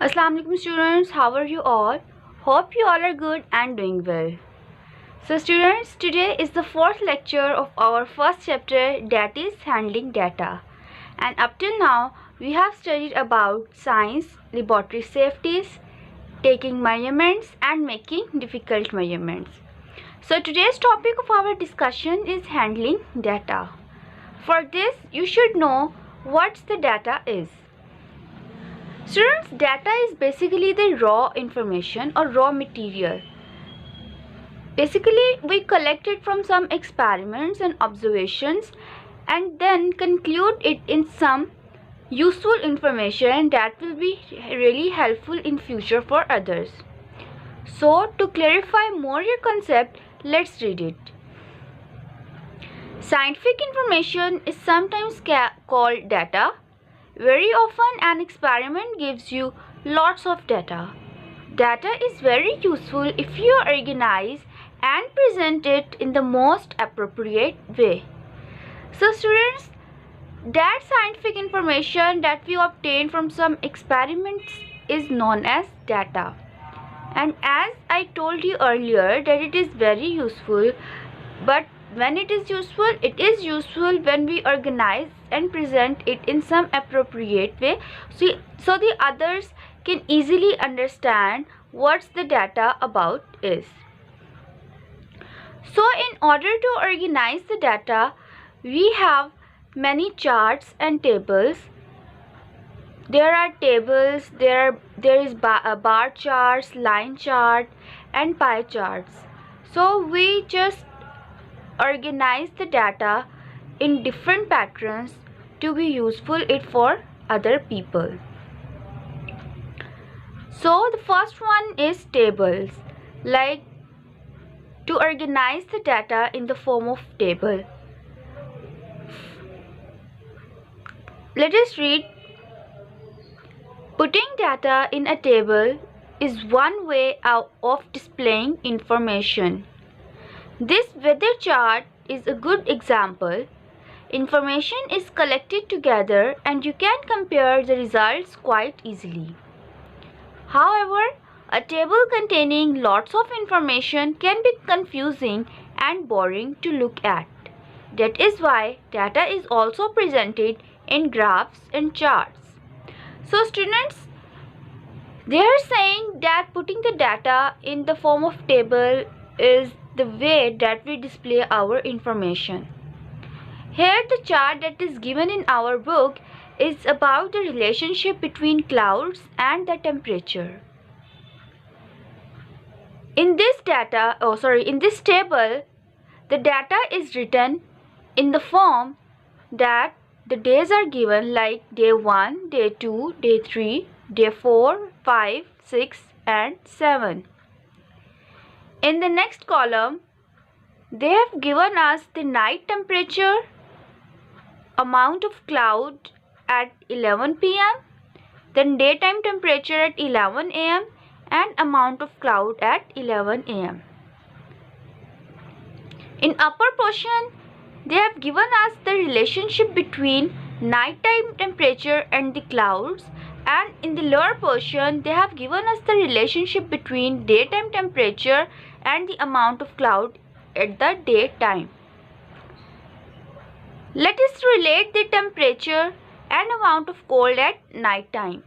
Assalamu alaikum students, how are you all? Hope you all are good and doing well. So students, today is the fourth lecture of our first chapter, that is handling data. And up till now, we have studied about science, laboratory safeties, taking measurements and making difficult measurements. So today's topic of our discussion is handling data. For this, you should know what the data is. Students, data is basically the raw information or raw material. Basically, we collect it from some experiments and observations and then conclude it in some useful information that will be really helpful in future for others. So, to clarify more your concept, let's read it. Scientific information is sometimes called data. Very often an experiment gives you lots of data. Data is very useful if you organize and present it in the most appropriate way. So students, that scientific information that we obtain from some experiments is known as data. And as I told you earlier that it is very useful, but when it is useful when we organize and present it in some appropriate way, so the others can easily understand what the data about is. So in order to organize the data, we have many charts and tables. There are tables, there is bar charts, line chart and pie charts. So we just organize the data in different patterns to be useful it for other people. So the first one is tables, like to organize the data in the form of table. Let us read. Putting data in a table is one way of displaying information. This weather chart is a good example. Information is collected together and you can compare the results quite easily. However, a table containing lots of information can be confusing and boring to look at. That is why data is also presented in graphs and charts. So students, they are saying that putting the data in the form of table is the way that we display our information. Here the chart that is given in our book is about the relationship between clouds and the temperature. In this table, the data is written in the form that the days are given, like day 1, day 2, day 3, day 4, 5, 6 and 7. In the next column, they have given us the night temperature, amount of cloud at 11 p.m., then daytime temperature at 11 a.m. and amount of cloud at 11 a.m. In upper portion, they have given us the relationship between nighttime temperature and the clouds, and in the lower portion they have given us the relationship between daytime temperature and the amount of cloud at the daytime. Let us relate the temperature and amount of cold at night time.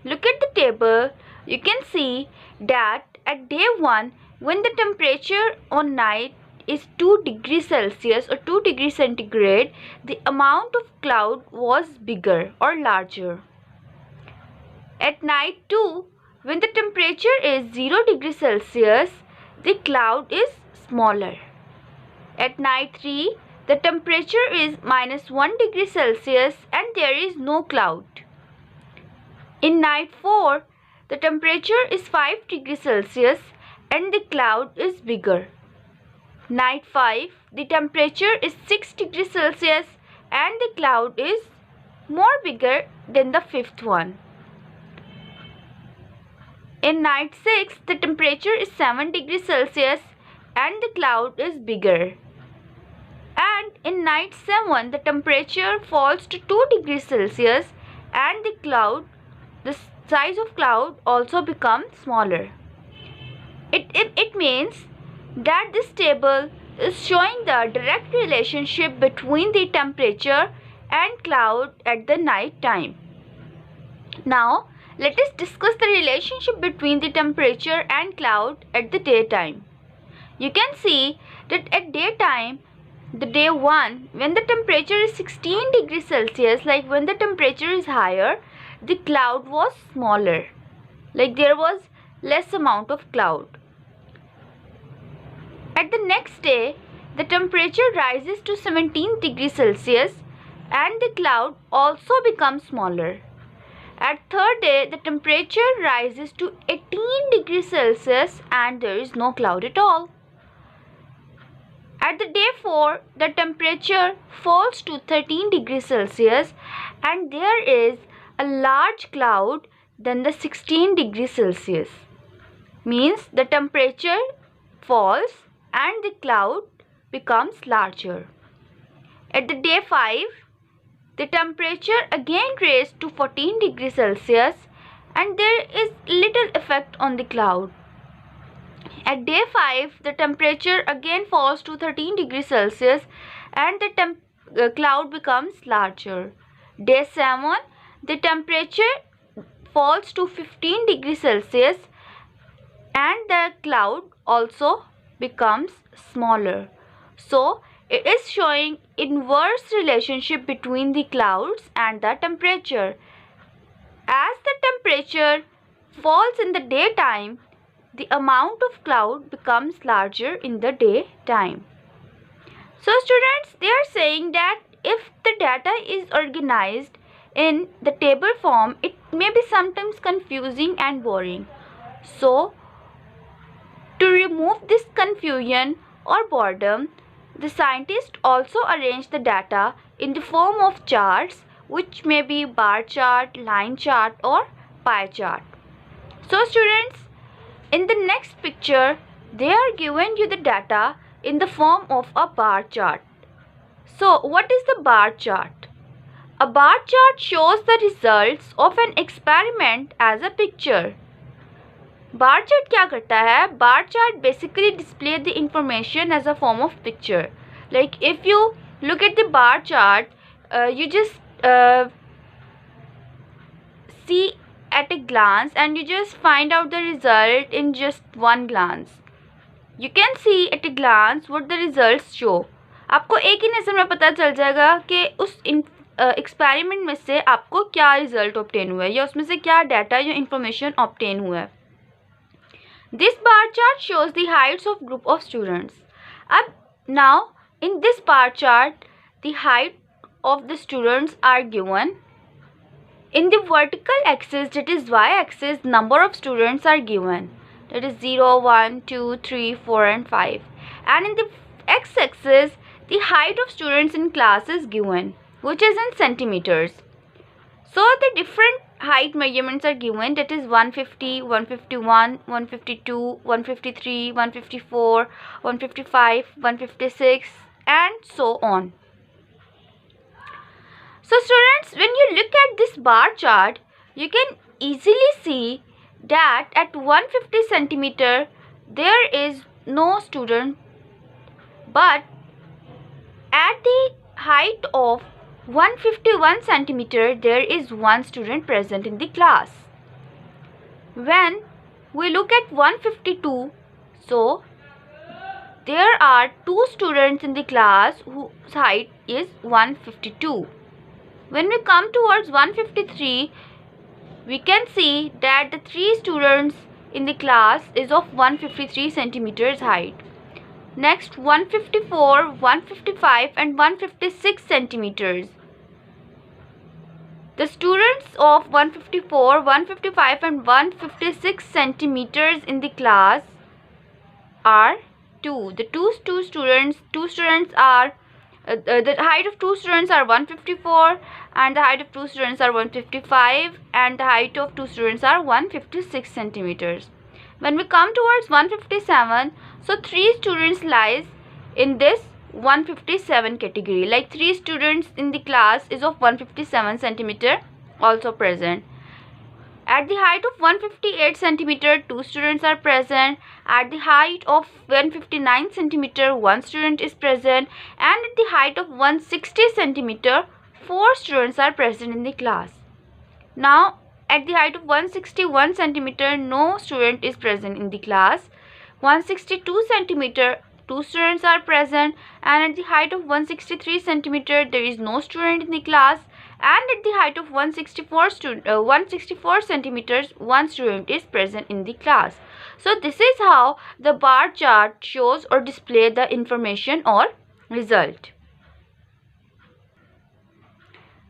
Look at the table. You can see that at day 1, when the temperature on night is 2 degrees Celsius or 2 degrees centigrade, the amount of cloud was bigger or larger. At night 2, when the temperature is 0 degrees Celsius, the cloud is smaller. At night 3, the temperature is -1 degree Celsius and there is no cloud. In night 4, the temperature is 5 degrees Celsius and the cloud is bigger. Night 5, the temperature is 6 degrees Celsius and the cloud is more bigger than the fifth one. In night 6, the temperature is 7 degrees Celsius and the cloud is bigger. And in night 7, the temperature falls to 2 degrees Celsius and the size of cloud also becomes smaller. It means that this table is showing the direct relationship between the temperature and cloud at the night time. Now, let us discuss the relationship between the temperature and cloud at the daytime. You can see that at daytime, the day 1, when the temperature is 16 degrees Celsius, like when the temperature is higher, the cloud was smaller, like there was less amount of cloud. At the next day, the temperature rises to 17 degrees Celsius and the cloud also becomes smaller. At third day, the temperature rises to 18 degrees Celsius and there is no cloud at all. At the day 4, the temperature falls to 13 degrees Celsius and there is a large cloud than the 16 degrees Celsius. Means the temperature falls and the cloud becomes larger. At the day 5, the temperature again raised to 14 degrees Celsius and there is little effect on the cloud. At day 5, the temperature again falls to 13 degrees Celsius and the cloud becomes larger. Day 7, the temperature falls to 15 degrees Celsius and the cloud also becomes smaller. So, it is showing inverse relationship between the clouds and the temperature. As the temperature falls in the daytime, the amount of cloud becomes larger in the daytime. So students, they are saying that if the data is organized in the table form, it may be sometimes confusing and boring. So to remove this confusion or boredom, the scientists also arrange the data in the form of charts, which may be bar chart, line chart or pie chart. So students, in the next picture, they are given you the data in the form of a bar chart. So what is the bar chart? A bar chart shows the results of an experiment as a picture. Bar chart क्या करता है? Bar chart basically display the information as a form of picture. Like if you look at the bar chart, you just see at a glance and you just find out the result in just one glance. You can see at a glance what the results show. आपको एक ही नज़र में पता चल जाएगा कि उस experiment में से आपको क्या रिजल्ट ऑब्टेन हुआ है या उसमें से क्या डाटा या इंफॉर्मेशन ऑब्टेन हुआ है. This bar chart shows the heights of group of students. अब now in this bar chart, the height of the students are given. In the vertical axis, that is y-axis, number of students are given. That is 0, 1, 2, 3, 4 and 5. And in the x-axis, the height of students in class is given, which is in centimeters. So the different height measurements are given, that is 150, 151, 152, 153, 154, 155, 156 and so on. So students, when you look at this bar chart, you can easily see that at 150 centimeter there is no student, but at the height of 151 centimeter there is one student present in the class. When we look at 152, so there are two students in the class whose height is 152. When we come towards 153, we can see that the three students in the class is of 153 centimeters height. Next 154, 155 and 156 centimeters. The students of 154, 155 and 156 centimeters in the class are 2. The two students are the height of two students are 154 and the height of two students are 155 and the height of two students are 156 centimeters. When we come towards 157, so 3 students lies in this 157 category, like 3 students in the class is of 157 centimeter also present. At the height of 158 centimeter, 2 students are present. At the height of 159 centimeter, 1 student is present. And at the height of 160 centimeter, 4 students are present in the class. Now, at the height of 161 centimeter, no student is present in the class. 162 centimeter, 2 students are present. And at the height of 163 centimeter, there is no student in the class. And at the height of 164 centimeters, 1 student is present in the class. So this is how the bar chart shows or displays the information or result.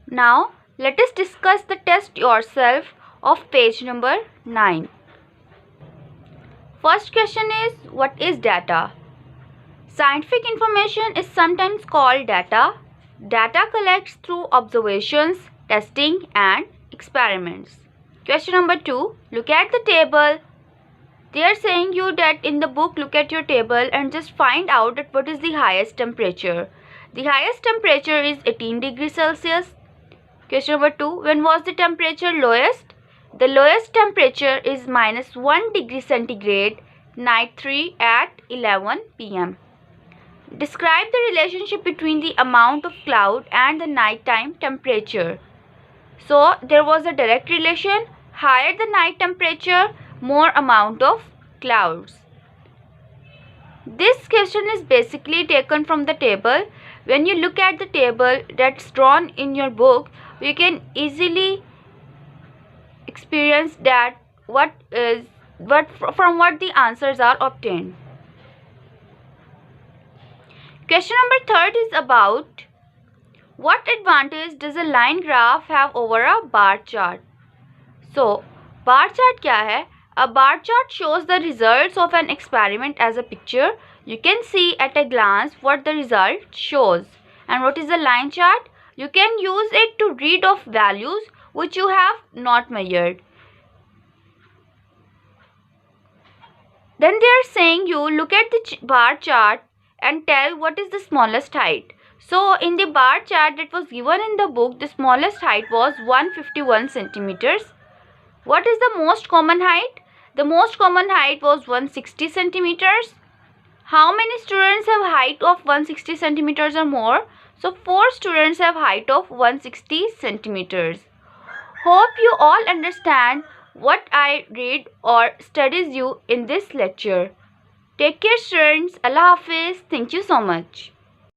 Now let us discuss the test yourself of page number 9. First question is, what is data? Scientific information is sometimes called data. Data collects through observations, testing and experiments. Question number 2. Look at the table. They are saying you that in the book, look at your table and just find out that what is the highest temperature. The highest temperature is 18 degrees Celsius. Question number 2. When was the temperature lowest? The lowest temperature is minus 1 degree centigrade, night 3 at 11 p.m. Describe the relationship between the amount of cloud and the nighttime temperature. So, there was a direct relation. Higher the night temperature, more amount of clouds. This question is basically taken from the table. When you look at the table that's drawn in your book, you can easily experience that from what the answers are obtained. Question number 3 is about what advantage does a line graph have over a bar chart? So, bar chart kya hai? A bar chart shows the results of an experiment as a picture. You can see at a glance what the result shows. And what is a line chart? You can use it to read off values which you have not measured. Then they are saying you look at the bar chart and tell what is the smallest height. So in the bar chart that was given in the book, the smallest height was 151 centimeters. What is the most common height? The most common height was 160 centimeters. How many students have height of 160 centimeters or more? So 4 students have height of 160 centimeters. Hope you all understand what I read or studies you in this lecture. Take care students. Allah Hafiz. Thank you so much.